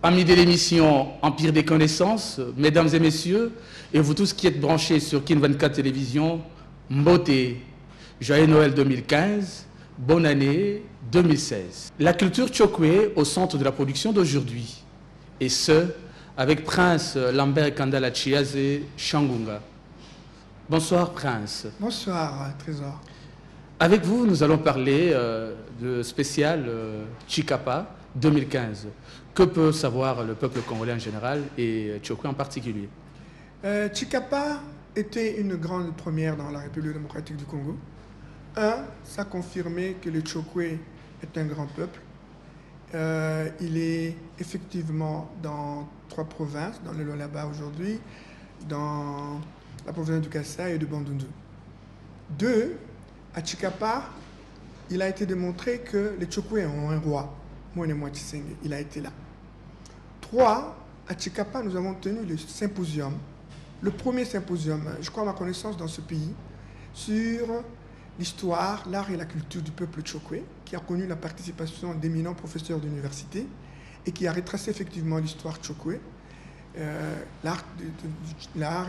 Amis de l'émission Empire des connaissances, mesdames et messieurs, et vous tous qui êtes branchés sur Kin 24 Télévision, Mboté, joyeux Noël 2015, bonne année 2016. La culture Tchokwe au centre de la production d'aujourd'hui, et ce, avec Prince Lambert Kandala Chiaze Shangunga. Bonsoir Prince. Bonsoir Trésor. Avec vous, nous allons parler de spécial Chikapa 2015. Que peut savoir le peuple congolais en général et Tchokwe en particulier? Chikapa était une grande première dans la République démocratique du Congo. Ça confirmait que le Tchokwe est un grand peuple. Il est effectivement dans 3 provinces, dans le Lualaba aujourd'hui, dans la province du Kassai et de Bandundu. 2, à Chikapa, il a été démontré que les Tchokwe ont un roi, Moine Mwakisenge, il a été là. 3, à Chikapa, nous avons tenu le symposium, le premier symposium, je crois à ma connaissance dans ce pays, sur l'histoire, l'art et la culture du peuple Tchokwe, qui a connu la participation d'éminents professeurs d'université et qui a retracé effectivement l'histoire Tchokwe, l'art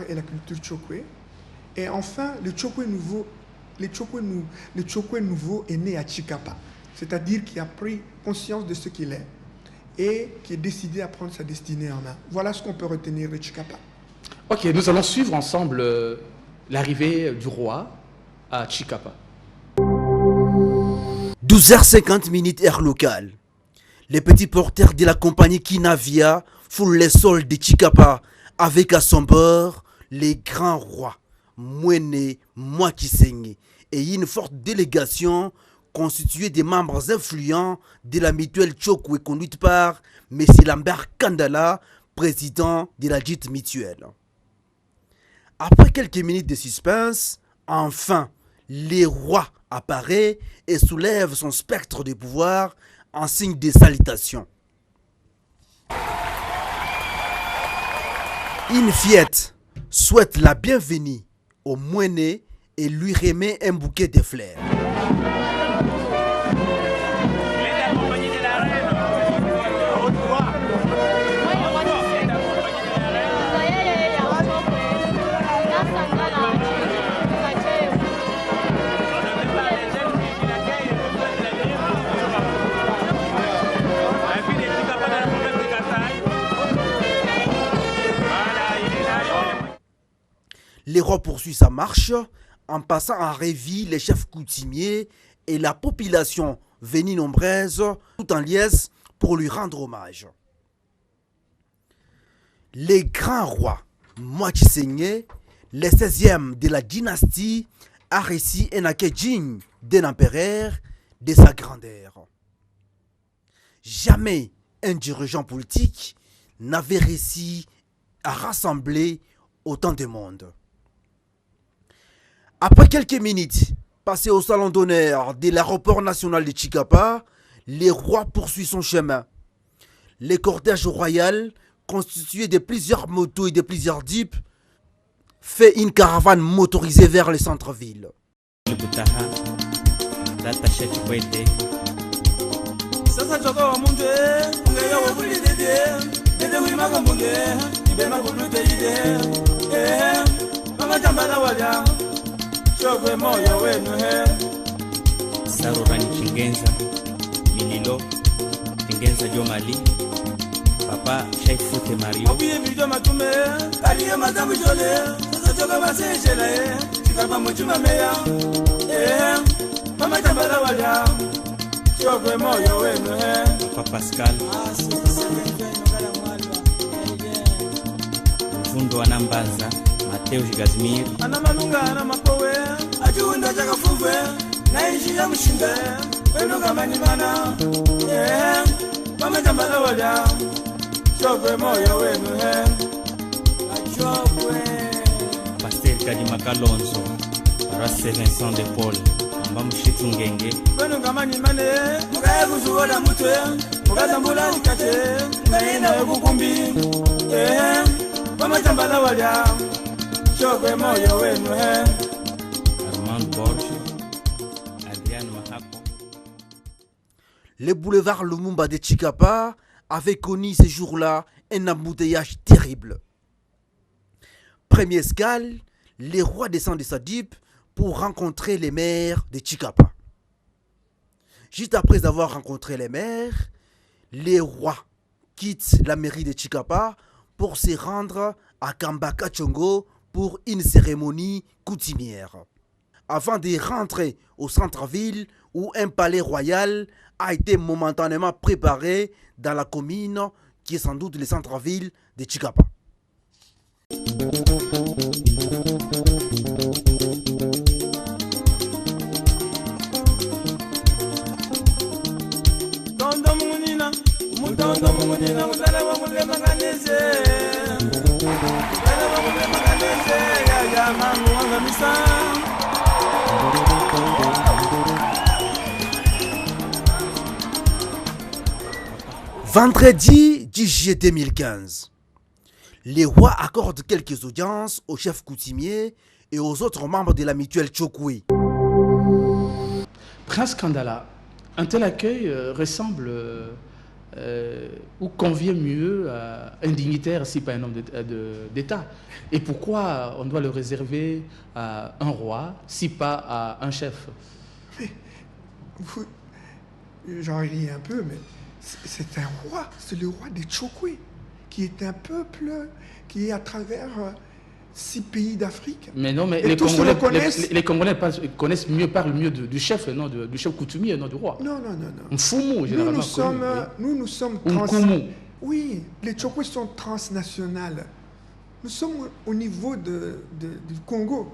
et la culture Tchokwe. Et enfin, le Tchokwe nouveau est né à Chikapa, c'est-à-dire qui a pris conscience de ce qu'il est et qui est décidé à prendre sa destinée en main. Voilà ce qu'on peut retenir de Chikapa. Ok, nous allons suivre ensemble l'arrivée du roi à Chikapa. 12h50 heure locale. Les petits porteurs de la compagnie Kinavia foulent les sols de Chikapa avec à son bord les grands rois Moine Mwakisenge et une forte délégation constituée des membres influents de la mutuelle Tchokwe conduite par M. Lambert Kandala, président de la dite mutuelle. Après quelques minutes de suspense, enfin, le roi apparaît et soulève son spectre de pouvoir en signe de salutation. Une fillette souhaite la bienvenue au Moine et lui remet un bouquet de fleurs. Le roi poursuit sa marche en passant en revue les chefs coutumiers et la population venue nombreuse tout en liesse pour lui rendre hommage. Les grands rois Mwakisenge, le 16e de la dynastie, a réussi un accueil digne d'un empereur de sa grandeur. Jamais un dirigeant politique n'avait réussi à rassembler autant de monde. Après quelques minutes passées au salon d'honneur de l'aéroport national de Chikapa, le roi poursuit son chemin. Le cortège royal, constitué de plusieurs motos et de plusieurs jeeps, fait une caravane motorisée vers le centre-ville. Sarurani Chingenza, Mililo, Chingenza Jomali, Papa Shaifute Mario. Obiye bijo matume, kaliye madamu jole, sasa toka basejele, chikapa muchuma meya. Mama tambala wala, chokwe moyo wenu he. Papa Pascal. Fundo anambanza, Mateo Gazmir. Ana malunga ana mapowe, ajuunda chakafuve. Naishi ya mshinde, wenu kama ni mana. Mama tambala wala, chokwe moyo wenu he. Chokwe. Pasteur Kadima Kalonzo, Rasse Vincent de Paul, Amba Mushitu Ngenge. Wenu kama ni mane, mukaye kuzuola mutwe, mukazambula nikate, ngaina kukumbi. Mama tambala wala, chokwe moyo wenu he. Armand Borges. Le boulevard Lumumba de Chikapa avait connu ces jours-là un embouteillage terrible. Première escale, les rois descendent de Sadip pour rencontrer les maires de Chikapa. Juste après avoir rencontré les maires, les rois quittent la mairie de Chikapa pour se rendre à Kambaka Chongo pour une cérémonie coutumière. Avant de rentrer au centre-ville où un palais royal a été momentanément préparé dans la commune qui est sans doute le centre-ville de Chikapa. Mutondo munina mutala wa mulema kanese mutala wa mulema kanese ya mangu wanga misa. Vendredi 10 juillet 2015, les rois accordent quelques audiences aux chefs coutumiers et aux autres membres de la mutuelle Chokwe. Prince Kandala, un tel accueil ressemble ou convient mieux à un dignitaire si pas un homme d'État. Et pourquoi on doit le réserver à un roi si pas à un chef? J'en ris un peu, mais c'est un roi, c'est le roi des Chokwe, qui est un peuple qui est à travers 6 pays d'Afrique. Mais non, mais les Congolais parlent mieux du chef, non du chef coutumier, non du roi. Non. Mfumu, généralement. Nous sommes Oui, les Chokwe sont transnationales. Nous sommes au niveau du Congo.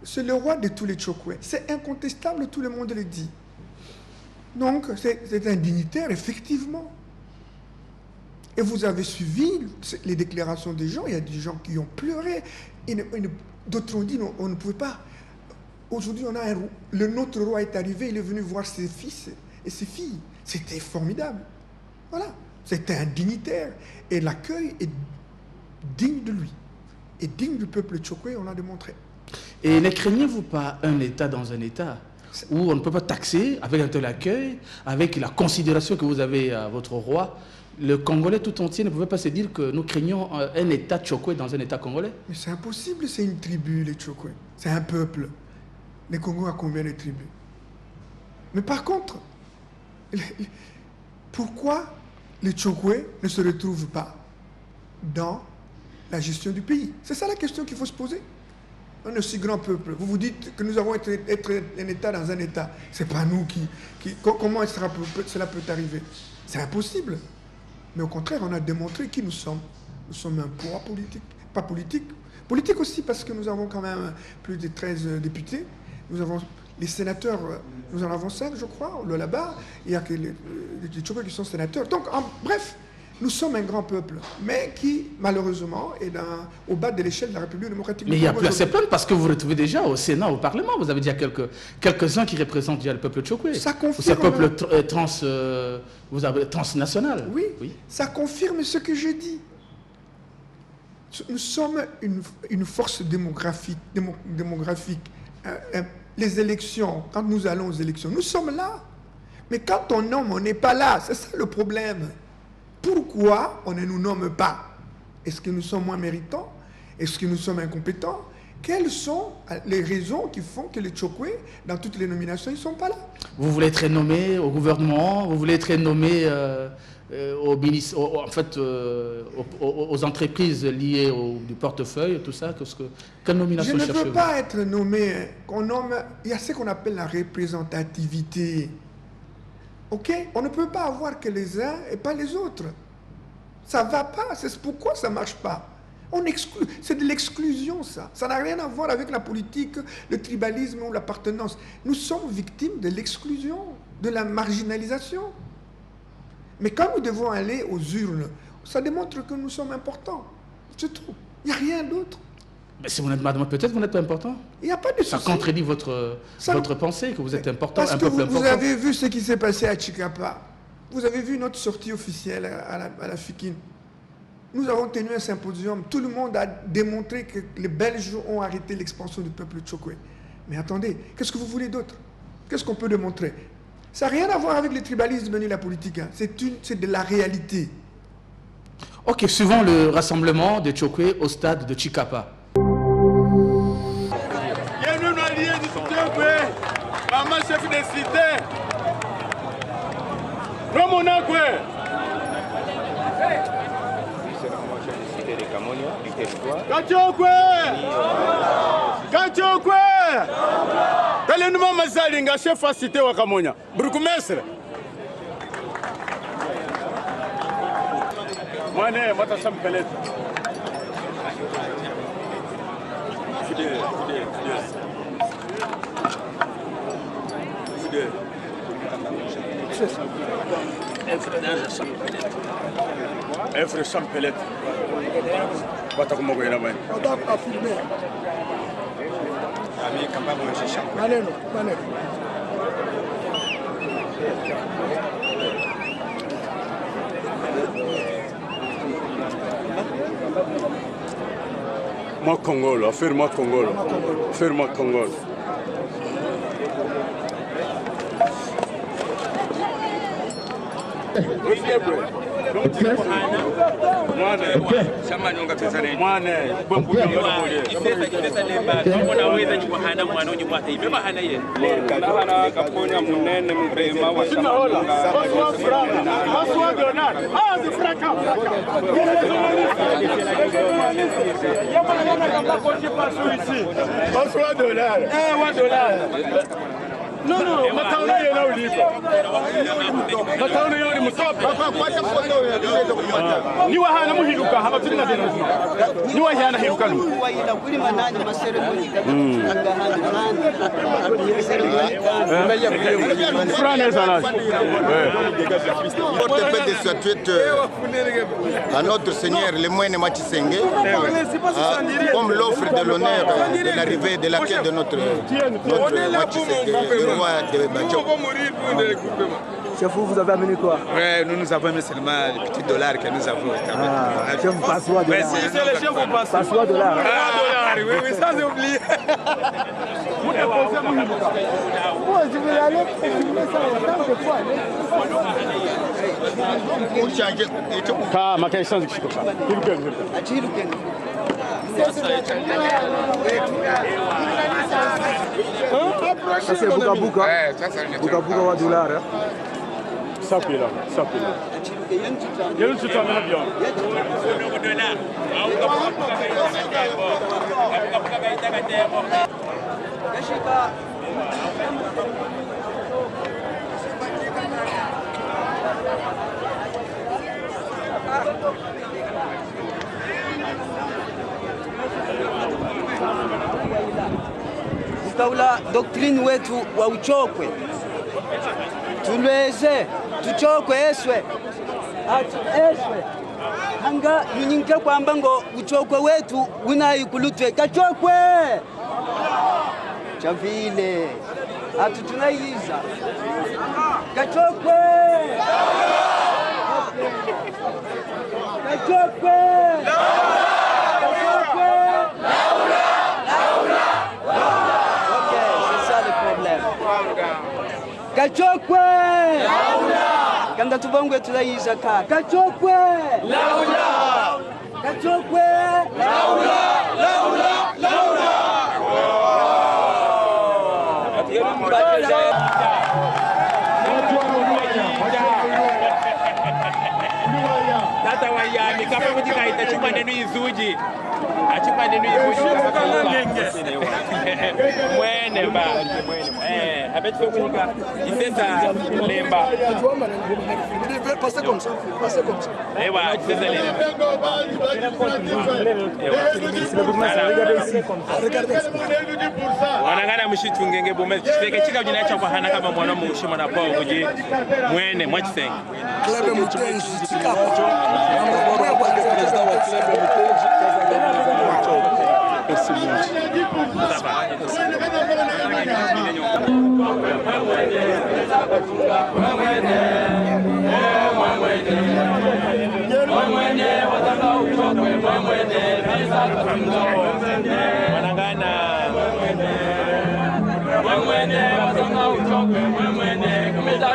C'est le roi de tous les Chokwe. C'est incontestable, tout le monde le dit. Donc, c'est un dignitaire, effectivement. Et vous avez suivi les déclarations des gens. Il y a des gens qui ont pleuré. D'autres ont dit non, on ne pouvait pas. Aujourd'hui, notre roi est arrivé, il est venu voir ses fils et ses filles. C'était formidable. Voilà. C'était un dignitaire. Et l'accueil est digne de lui. Et digne du peuple Chokwe, on l'a démontré. Et ne craignez-vous pas un État dans un État où on ne peut pas taxer avec un tel accueil, avec la considération que vous avez à votre roi? Le Congolais tout entier ne pouvait pas se dire que nous craignons un État Chokwe dans un État congolais. Mais c'est impossible, c'est une tribu, les Chokwe. C'est un peuple. Les Congos ont combien de tribus? Mais par contre, pourquoi les Chokwe ne se retrouvent pas dans la gestion du pays? C'est ça la question qu'il faut se poser. Un aussi grand peuple. Vous vous dites que nous avons être un État dans un État. C'est pas nous comment cela peut arriver? C'est impossible. Mais au contraire, on a démontré qui nous sommes. Nous sommes un poids politique. Pas politique. Politique aussi parce que nous avons quand même plus de 13 députés. Nous avons les sénateurs, nous en avons 5, je crois, là-bas. Il y a que les Chokwe qui sont sénateurs. Donc, bref, nous sommes un grand peuple, mais qui, malheureusement, est au bas de l'échelle de la République démocratique du Congo. Mais il n'y a plus assez plein parce que vous retrouvez déjà au Sénat, au Parlement, vous avez déjà quelques-uns qui représentent déjà le peuple Chokwe. Ça confirme. C'est le peuple transnational. Oui, ça confirme ce que je dis. Nous sommes une force démographique. Les élections, quand nous allons aux élections, nous sommes là. Mais quand on nomme, on n'est pas là. C'est ça le problème. Pourquoi on ne nous nomme pas? Est-ce que nous sommes moins méritants? Est-ce que nous sommes incompétents? Quelles sont les raisons qui font que les Chokwe, dans toutes les nominations, ils ne sont pas là? Vous voulez être nommé au gouvernement, vous voulez être nommé aux entreprises liées du portefeuille, tout ça. Quelle nomination cherchez-vous? Je ne veux pas être nommé. Il y a ce qu'on appelle la représentativité. Ok? On ne peut pas avoir que les uns et pas les autres. Ça ne va pas. C'est pourquoi ça ne marche pas. C'est de l'exclusion, ça. Ça n'a rien à voir avec la politique, le tribalisme ou l'appartenance. Nous sommes victimes de l'exclusion, de la marginalisation. Mais quand nous devons aller aux urnes, ça démontre que nous sommes importants. C'est tout. Il n'y a rien d'autre. Mais si vous n'êtes madame, peut-être vous n'êtes pas important. Il n'y a pas de souci. Ça contredit votre pensée, que vous êtes important, parce un que peuple important. Vous avez vu ce qui s'est passé à Chikapa. Vous avez vu notre sortie officielle à la FIKIN. Nous avons tenu un symposium. Tout le monde a démontré que les Belges ont arrêté l'expansion du peuple Chokwe. Mais attendez, qu'est-ce que vous voulez d'autre? Qu'est-ce qu'on peut démontrer? Ça n'a rien à voir avec le tribalisme ni la politique. Hein. C'est de la réalité. Ok, suivant le rassemblement des Tchokwe au stade de Chikapa. Maman chef de cité. Romonakwe. Kachokwe. Kachokwe. Kalenuma mazalinga chef de cité wa Kamonya. Burgomestre. Mwane mata sampelete. Fidèle. Efre Champelet. Bata como goyena mai. Oda a filmer. Ami kamba mo che champ. Maneno. Moi Congolo, affaire-moi Congolo. Affaire-moi Congolo. Non, maintenant il est là au libre. Maintenant il est au libre. Ni wahana muhiruka haba turina dena. Ni wahana hiruka no. Porte-paix de statuette à notre Seigneur le Moine Machisengue comme l'offre de l'honneur de l'arrivée de laquelle de notre Machisengue, le roi de Badjo. Chef, vous avez amené quoi? Oui, nous avons amené seulement les petits dollars que nous avons. Chef, passoire dollar. C'est le chef au passoire dollar. Oui, ça j'ai oublié. Je vais aller filmer ça autant de fois. Ka makaisha zikishika. Ça c'est Bouga Bouga. Bouga Bouga wa dollar. Ça puis là. Yelun tu t'amènes bien. Tukaula doctrine wetu wa uchokwe, tulweze tuchokwe eswe hanga yunyinke kwamba ngo uchokwe wetu unayikulutwe kachokwe chavile atu tunaiza kachokwe Kachokwe! Kanda tubongwe tulayiza ka. Kachokwe! Laula! Kachokwe! Laula! Tata wayami kama kutika itachukua neno izuji. Achukua neno izuji. Mwene ba. Abetwe kunika isesa lemba. Passez comme ça. Ewa, isesa lemba. Regardez ça. Wanangana mshitungenge bome. Chifeke chika jinacha kwa hana kama mwana mushima na kwa uji. Mwene mwachitenge. Club Mutenji Chikapa. Wanangana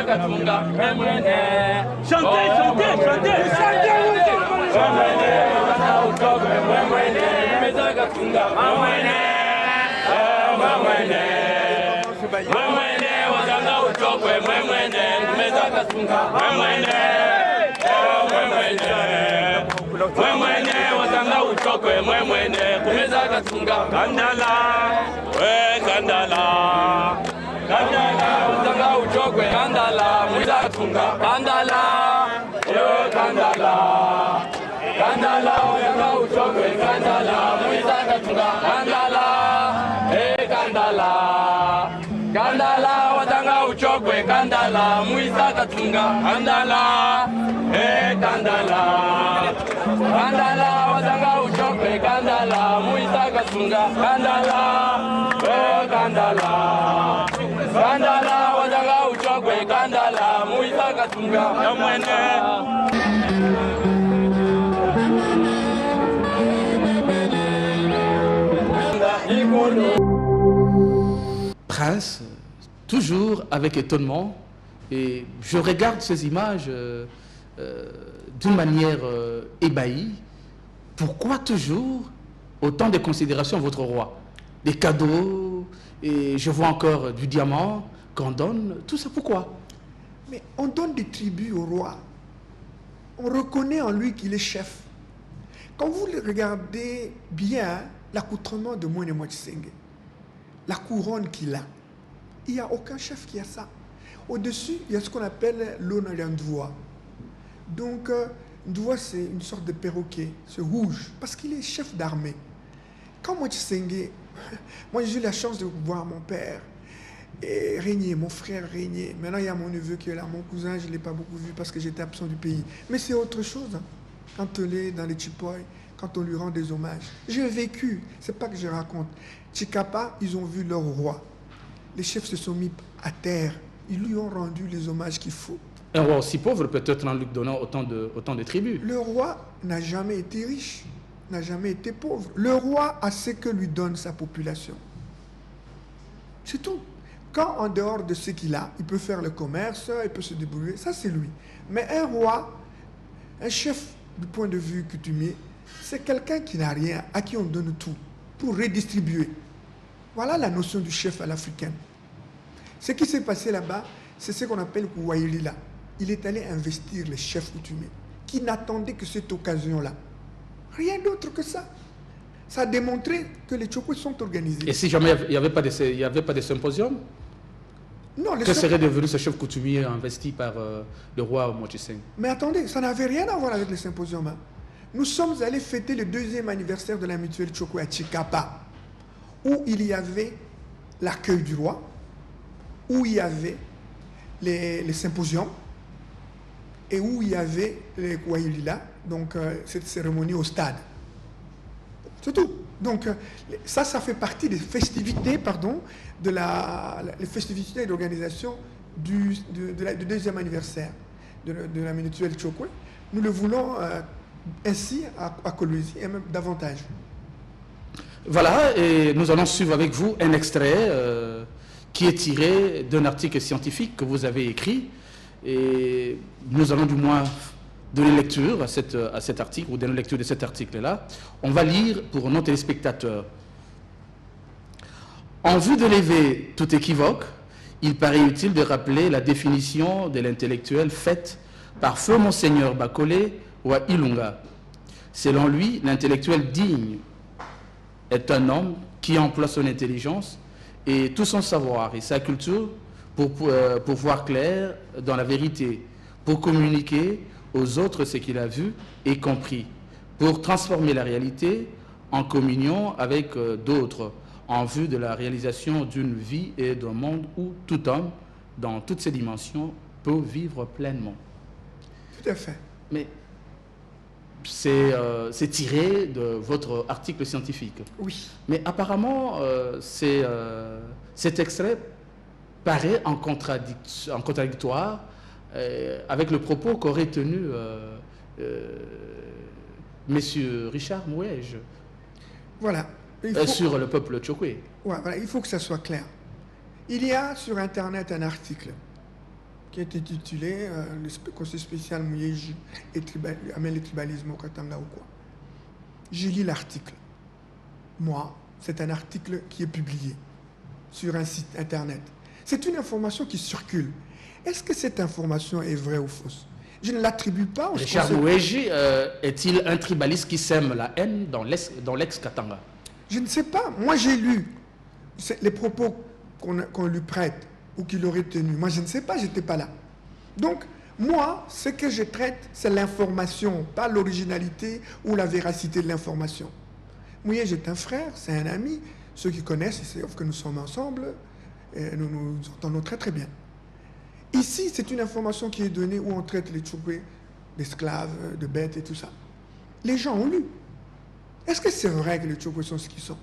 Katunga, Mwemwene. Chantez, chantez, chantez. Mwemwene, Wazanga Uchokwe, Mwemwene. Kumeza Katunga, Mwemwene. Mwemwene. Mwemwene, Wazanga Uchokwe, Mwemwene. Kumeza Katunga, Mwemwene. Mwemwene. Mwemwene, Wazanga Uchokwe, Mwemwene. Kumeza Katunga, Kandala. Kandala. Kandala, Wazanga Uchokwe, Kandala. Kumeza Katunga, Kandala. Kandala. Kandala, Wazanga Uchokwe, Kandala. Kumeza Katunga, Kandala. Kandala. Kandala, Wazanga Uchokwe, Kandala. Muisa Katunga, Kandala. Kandala. Kandala, Wazanga Uchokwe, Kandala. Muisa Katunga, Kandala. Kandala. Kandala, Wazanga Uchokwe, Kandala. Muisa Katunga, Mwemwene. Prince, toujours avec étonnement, et je regarde ces images d'une manière ébahie. Pourquoi toujours autant de considération à votre roi? Des cadeaux, et je vois encore du diamant qu'on donne, tout ça pourquoi? Mais on donne des tribus au roi. On reconnaît en lui qu'il est chef. Quand vous regardez bien l'accoutrement de Mwene Mwachisenge, la couronne qu'il a, il n'y a aucun chef qui a ça. Au-dessus, il y a ce qu'on appelle l'honneur Ndvoa. Donc, Ndvoa, c'est une sorte de perroquet, c'est rouge, parce qu'il est chef d'armée. Quand Mwachisenge, moi j'ai eu la chance de voir mon père et régner, mon frère régner. Maintenant, il y a mon neveu qui est là, mon cousin, je ne l'ai pas beaucoup vu parce que j'étais absent du pays. Mais c'est autre chose, hein. Quand on est dans les Chipoy, quand on lui rend des hommages. J'ai vécu, c'est pas que je raconte. Chikapa, ils ont vu leur roi. Les chefs se sont mis à terre. Ils lui ont rendu les hommages qu'il faut. Un roi aussi pauvre peut-être en lui donnant autant de tribus. Le roi n'a jamais été riche, n'a jamais été pauvre. Le roi a ce que lui donne sa population. C'est tout. Quand en dehors de ce qu'il a, il peut faire le commerce, il peut se débrouiller, ça c'est lui. Mais un roi, un chef du point de vue coutumier, c'est quelqu'un qui n'a rien, à qui on donne tout, pour redistribuer. Voilà la notion du chef à l'africaine. Ce qui s'est passé là-bas, c'est ce qu'on appelle Kouwaïlila. Il est allé investir les chefs coutumiers, qui n'attendaient que cette occasion-là. Rien d'autre que ça. Ça a démontré que les Tchokwe sont organisés. Et si jamais il n'y avait pas de symposium, non, que serait devenu ce chef coutumier investi par le roi Mwachisenge? Mais attendez, ça n'avait rien à voir avec les symposiums. Hein. Nous sommes allés fêter le 2e anniversaire de la mutuelle Tchokwe à Chikapa, où il y avait l'accueil du roi, où il y avait les symposiums, et où il y avait les Kouaïlila, donc cette cérémonie au stade. C'est tout. Donc ça fait partie des festivités, les festivités d'organisation du 2e anniversaire de la mutuelle Tchokwe. Nous le voulons ainsi à Kolwezi et même davantage. Voilà, et nous allons suivre avec vous un extrait qui est tiré d'un article scientifique que vous avez écrit. Et nous allons du moins donner lecture à cet article, ou donner lecture de cet article-là. On va lire pour nos téléspectateurs. En vue de lever tout équivoque, il paraît utile de rappeler la définition de l'intellectuel faite par Feu Monseigneur Bakolé ou à Ilunga. Selon lui, l'intellectuel digne est un homme qui emploie son intelligence et tout son savoir et sa culture pour voir clair dans la vérité, pour communiquer aux autres ce qu'il a vu et compris, pour transformer la réalité en communion avec d'autres, en vue de la réalisation d'une vie et d'un monde où tout homme, dans toutes ses dimensions, peut vivre pleinement. Tout à fait. Mais c'est tiré de votre article scientifique. Oui. Mais apparemment, cet extrait paraît en contradictoire avec le propos qu'aurait tenu Monsieur Richard Mouège. Voilà. Sur le peuple Tchokwe. Ouais, voilà, il faut que ça soit clair. Il y a sur Internet un article qui était titulé le Conseil spécial Mouyeji amène le tribalisme au Katanga ou quoi. J'ai lu l'article. Moi, c'est un article qui est publié sur un site internet. C'est une information qui circule. Est-ce que cette information est vraie ou fausse? Je ne l'attribue pas au Richard Mouyeji est-il un tribaliste qui sème la haine dans l'ex-Katanga? Je ne sais pas. Moi, j'ai lu les propos qu'on lui prête ou qu'il aurait tenus. Moi, je ne sais pas, je n'étais pas là. Donc, moi, ce que je traite, c'est l'information, pas l'originalité ou la véracité de l'information. Mouyeji est un frère, c'est un ami. Ceux qui connaissent, ils savent que nous sommes ensemble et nous nous entendons très très bien. Ici, c'est une information qui est donnée où on traite les Tchoukwé d'esclaves, de bêtes et tout ça. Les gens ont lu. Est-ce que c'est vrai que les Tchoukwé sont ce qu'ils sont?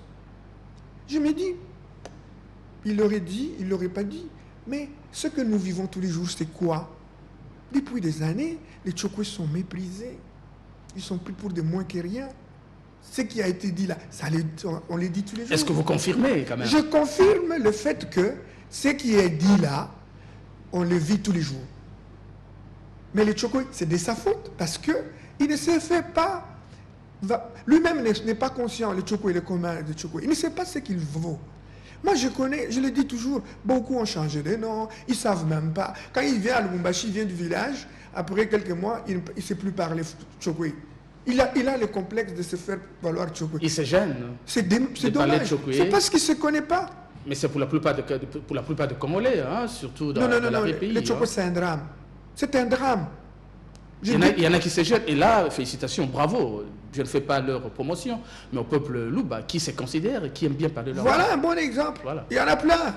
Je me dis, il l'aurait dit, il ne l'aurait pas dit. Mais ce que nous vivons tous les jours, c'est quoi? Depuis des années, les Tchoukwé sont méprisés. Ils sont pris pour des moins que rien. Ce qui a été dit là, on les dit tous les jours. Est-ce que vous confirmez quand même? Je confirme le fait que ce qui est dit là, on le vit tous les jours. Mais le Tchoukwé, c'est de sa faute parce qu'il ne se fait pas... Lui-même n'est pas conscient, le Tchoukwé, le commun de Tchoukwé. Il ne sait pas ce qu'il vaut. Moi, je connais, je le dis toujours, beaucoup ont changé de nom, ils ne savent même pas. Quand il vient à Lubumbashi, il vient du village, après quelques mois, il ne sait plus parler Tchoukwé. Il a le complexe de se faire valoir Tchoukwé. Il se gêne. C'est dommage. C'est parce qu'il ne se connaît pas. Mais c'est pour la plupart de Congolais, hein, surtout dans les pays. Le Tchoukwé, c'est un drame. C'est un drame. Il y en a qui se jettent. Et là, félicitations, bravo. Je ne fais pas leur promotion, mais au peuple Luba, qui se considère et qui aime bien parler de leur Voilà langue. un bon exemple. Voilà. Il y en a plein.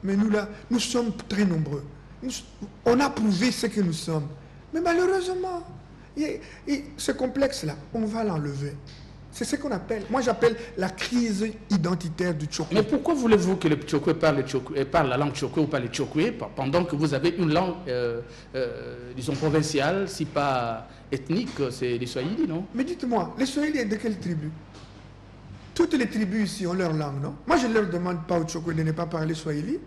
Mais nous, là, nous sommes très nombreux. On a prouvé ce que nous sommes. Mais malheureusement, ce complexe-là, on va l'enlever. C'est ce qu'on appelle, moi j'appelle la crise identitaire du Tchoukwé. Mais pourquoi voulez-vous que le Tchoukwé parle la langue Tchoukwé ou pas le Tchoukwé pendant que vous avez une langue, disons, provinciale, si pas ethnique, c'est les Swahili, non? Mais dites-moi, les Swahili sont de quelle tribu? Toutes les tribus ici ont leur langue, non? Moi je ne leur demande pas au Tchoukwé de ne pas parler Swahili.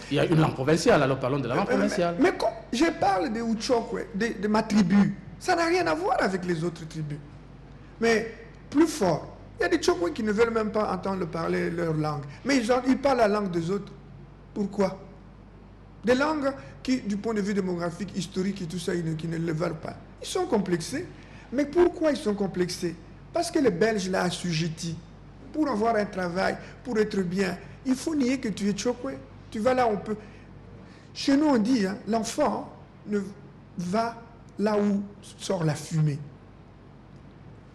Il y a une langue provinciale, alors parlons de la langue provinciale. Mais quand je parle de Tchoukwé, de ma tribu, ça n'a rien à voir avec les autres tribus. Mais plus fort, il y a des Tchoukwé qui ne veulent même pas entendre parler leur langue. Mais ils parlent la langue des autres. Pourquoi? Des langues qui, du point de vue démographique, historique et tout ça, qui ne le veulent pas. Ils sont complexés. Mais pourquoi ils sont complexés? Parce que les Belges l'ont assujetti. Pour avoir un travail, pour être bien, il faut nier que tu es Tchoukwé. Tu vas là, on peut... Chez nous, on dit, hein, l'enfant ne va là où sort la fumée.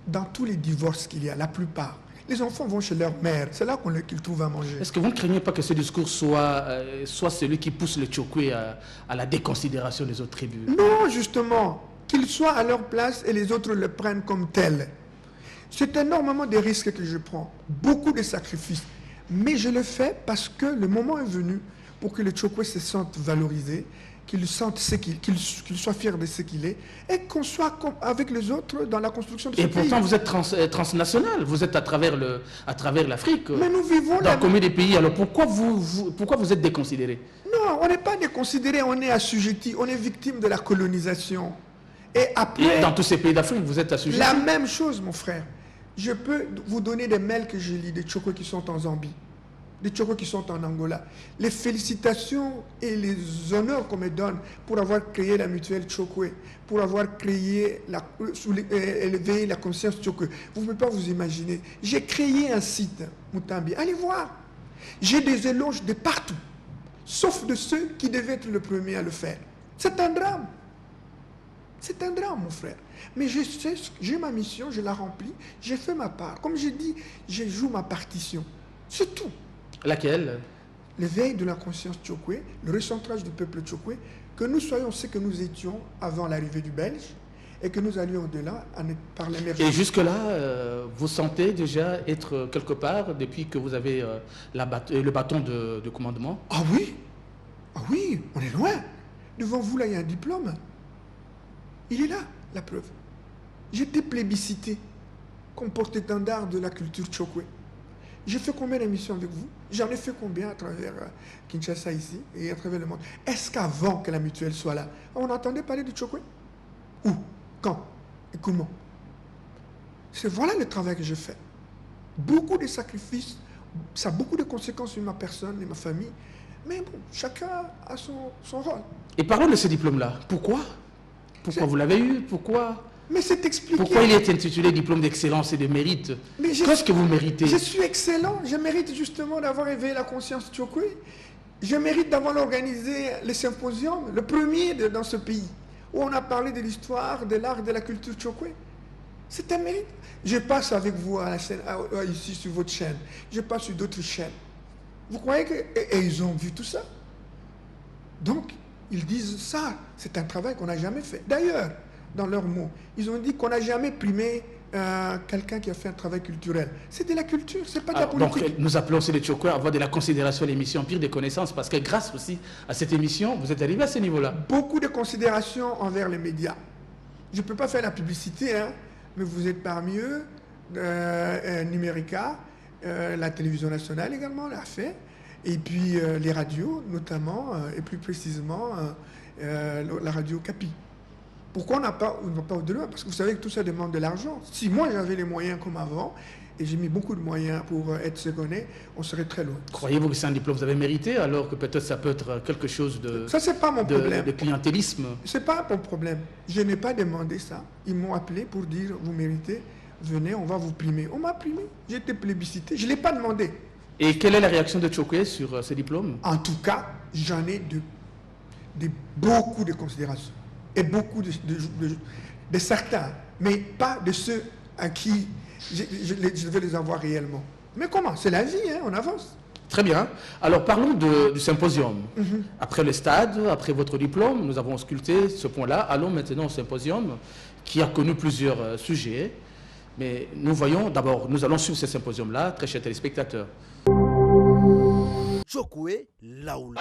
Dans tous les divorces qu'il y a, la plupart, les enfants vont chez leur mère. C'est là qu'ils trouvent à manger. Est-ce que vous ne craignez pas que ce discours soit celui qui pousse les Tchoukwé à la déconsidération des autres tribus? Non, justement. Qu'ils soient à leur place et les autres le prennent comme tel. C'est énormément de risques que je prends. Beaucoup de sacrifices. Mais je le fais parce que le moment est venu pour que le Tchoukwé se sente valorisé, qu'il soit fier de ce qu'il est, et qu'on soit avec les autres dans la construction de ce pays. Et pourtant, vous êtes transnational, vous êtes à travers l'Afrique. Mais nous vivons dans combien de pays? Alors pourquoi vous êtes déconsidéré? Non, on n'est pas déconsidéré, on est assujetti, on est victime de la colonisation. Et après... Et dans tous ces pays d'Afrique, vous êtes assujetti? La même chose, mon frère. Je peux vous donner des mails que je lis, des Tchoukwé qui sont en Zambie, des Tchoukwé qui sont en Angola. Les félicitations et les honneurs qu'on me donne pour avoir créé la mutuelle Tchoukwé, pour avoir créé, élevé la conscience Tchoukwé. Vous ne pouvez pas vous imaginer. J'ai créé un site, Moutambi. Allez voir. J'ai des éloges de partout, sauf de ceux qui devaient être le premier à le faire. C'est un drame. C'est un drame, mon frère. Mais je sais, j'ai ma mission, je la remplis, j'ai fait ma part. Comme je dis, je joue ma partition. C'est tout. Laquelle? L'éveil de la conscience Tchoukwé, le recentrage du peuple Tchoukwé, que nous soyons ce que nous étions avant l'arrivée du Belge et que nous allions au-delà par l'émergence. Et jusque-là, vous sentez déjà être quelque part depuis que vous avez le bâton de commandement? Ah oui, on est loin. Devant vous, là, il y a un diplôme. Il est là, la preuve. J'étais plébiscité comme porte-étendard de la culture Tchoukwé. J'ai fait combien d'émissions avec vous? J'en ai fait combien à travers Kinshasa ici et à travers le monde? Est-ce qu'avant que la mutuelle soit là, on entendait parler de Tchokwe? Où? Quand? Et comment? Voilà le travail que je fais. Beaucoup de sacrifices, ça a beaucoup de conséquences sur ma personne et ma famille. Mais bon, chacun a son rôle. Et parlons de ce diplôme-là. Pourquoi vous l'avez eu? Pourquoi? Mais c'est expliqué. Pourquoi il est intitulé diplôme d'excellence et de mérite? Qu'est-ce que vous méritez? Je suis excellent. Je mérite justement d'avoir éveillé la conscience Tchokwe. Je mérite d'avoir organisé le symposium, le premier dans ce pays, où on a parlé de l'histoire, de l'art, de la culture Tchokwe. C'est un mérite. Je passe avec vous à la chaîne, ici sur votre chaîne. Je passe sur d'autres chaînes. Vous croyez que... Et ils ont vu tout ça. Donc, ils disent ça. C'est un travail qu'on n'a jamais fait. D'ailleurs, dans leurs mots, ils ont dit qu'on n'a jamais primé quelqu'un qui a fait un travail culturel. C'est de la culture, c'est pas de la politique. Donc, nous appelons aussi les Tchokwe à avoir de la considération à l'émission Empire des connaissances, parce que grâce aussi à cette émission, vous êtes arrivé à ce niveau-là. Beaucoup de considération envers les médias. Je ne peux pas faire la publicité, hein, mais vous êtes parmi eux, Numérica, la télévision nationale également l'a fait, et puis les radios notamment, et plus précisément la radio Capi. Pourquoi on n'a pas au-delà? Parce que vous savez que tout ça demande de l'argent. Si moi j'avais les moyens comme avant, et j'ai mis beaucoup de moyens pour être ce qu'on est, on serait très loin. Croyez-vous que c'est un diplôme que vous avez mérité, alors que peut-être ça peut être quelque chose de... Ça, c'est pas mon problème. De clientélisme. C'est pas mon problème. Je n'ai pas demandé ça. Ils m'ont appelé pour dire, vous méritez, venez, on va vous primer. On m'a primé. J'ai été plébiscité. Je ne l'ai pas demandé. Et quelle est la réaction de Tchokwe sur ce diplôme? En tout cas, j'en ai beaucoup de considérations. Et beaucoup de certains, mais pas de ceux à qui je vais les avoir réellement. Mais comment? C'est la vie, hein, on avance. Très bien. Alors parlons du symposium. Après le stade, après votre diplôme, nous avons ausculté ce point-là. Allons maintenant au symposium qui a connu plusieurs sujets. Mais nous voyons d'abord, nous allons suivre ce symposium-là, très chers téléspectateurs. Tchokwe Laoula.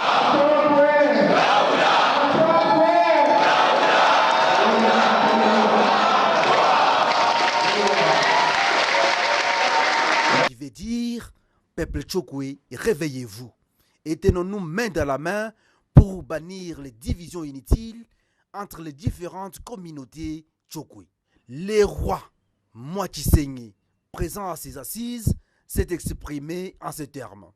Qui veut dire, peuple Tchokwe, réveillez-vous. Et tenons-nous main dans la main pour bannir les divisions inutiles entre les différentes communautés Tchokwe. Les rois Mwachisengi, présent à ses assises, s'est exprimé en ces termes.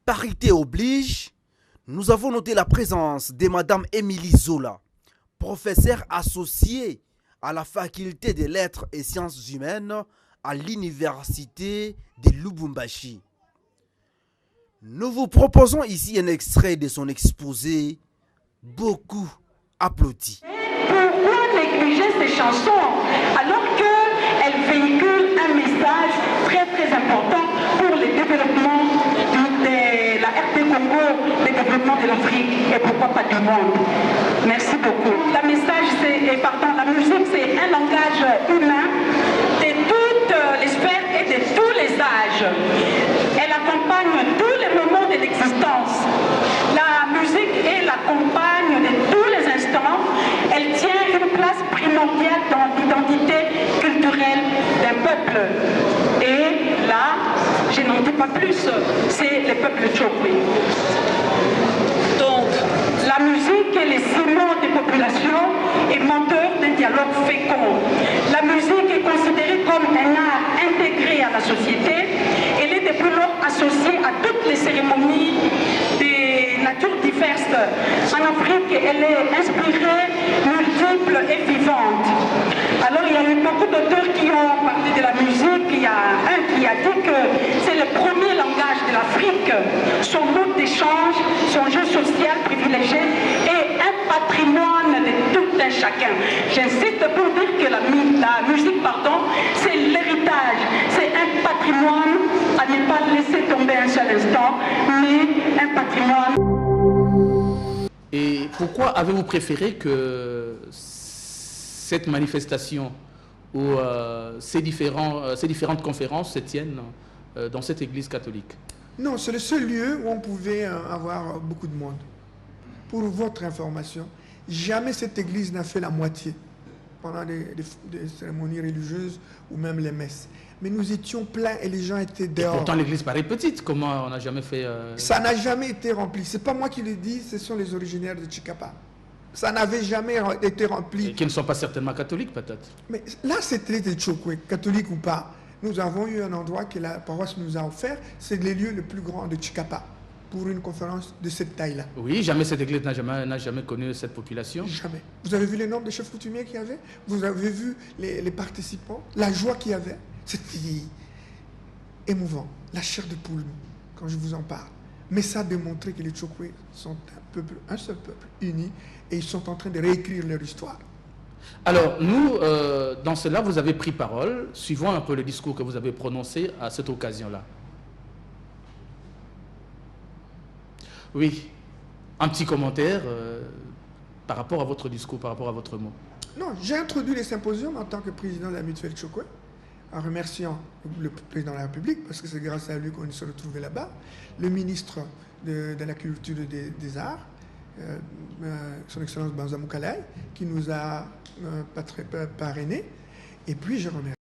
Parité oblige, nous avons noté la présence de Madame Émilie Zola, professeure associée à la faculté des lettres et sciences humaines à l'université de Lubumbashi. Nous vous proposons ici un extrait de son exposé, beaucoup applaudi. Pourquoi négliger ces chansons alors qu'elles véhiculent un message très très important pour le développement de la RP Congo, le développement de l'Afrique et pourquoi pas du monde? Merci beaucoup. La musique c'est un langage humain de toutes les sphères et de tous les âges. Elle accompagne tous les moments de l'existence. La musique est la compagne de tous les instants. Elle tient une place primordiale dans l'identité culturelle d'un peuple. Et là, je n'en dis pas plus, c'est le peuple Tchokwe. Donc, la musique est le ciment des populations et moteur d'un dialogue fécond. La musique est considérée comme un art société. Elle est depuis lors associée à toutes les cérémonies de nature diverses. En Afrique, elle est inspirée, multiple et vivante. Alors il y a eu beaucoup d'auteurs qui ont parlé de la musique. Il y a un qui a dit que c'est le premier langage de l'Afrique. Son mode d'échange, son jeu social privilégié et un patrimoine de tout un chacun. J'insiste pour dire que la musique, c'est l'héritage, c'est un patrimoine à ne pas laisser tomber un seul instant, mais un patrimoine. Et pourquoi avez-vous préféré que cette manifestation ou ces différentes conférences se tiennent dans cette église catholique? Non, c'est le seul lieu où on pouvait avoir beaucoup de monde. Pour votre information, jamais cette église n'a fait la moitié pendant des cérémonies religieuses ou même les messes. Mais nous étions pleins et les gens étaient dehors. Et pourtant l'église paraît petite, comment on n'a jamais fait... Ça n'a jamais été rempli. Ce n'est pas moi qui le dis, ce sont les originaires de Chikapa. Ça n'avait jamais été rempli. Et qui ne sont pas certainement catholiques peut-être. Mais là c'était des Tchokwe, catholiques ou pas. Nous avons eu un endroit que la paroisse nous a offert, c'est le lieu le plus grand de Chikapa pour une conférence de cette taille-là. Oui, jamais cette église n'a jamais connu cette population. Jamais. Vous avez vu le nombre de chefs coutumiers qu'il y avait? Vous avez vu les participants? La joie qu'il y avait? C'était émouvant. La chair de poule, quand je vous en parle. Mais ça a démontré que les Tchokwe sont un seul peuple uni et ils sont en train de réécrire leur histoire. Alors, nous, dans cela, vous avez pris parole, suivant un peu le discours que vous avez prononcé à cette occasion-là. Oui, un petit commentaire par rapport à votre discours, par rapport à votre mot. Non, j'ai introduit les symposiums en tant que président de la mutuelle Tchokwe, en remerciant le président de la République, parce que c'est grâce à lui qu'on se retrouvait là-bas, le ministre de la Culture et des Arts, son Excellence Banza Moukalai, qui nous a parrainé, et puis je remercie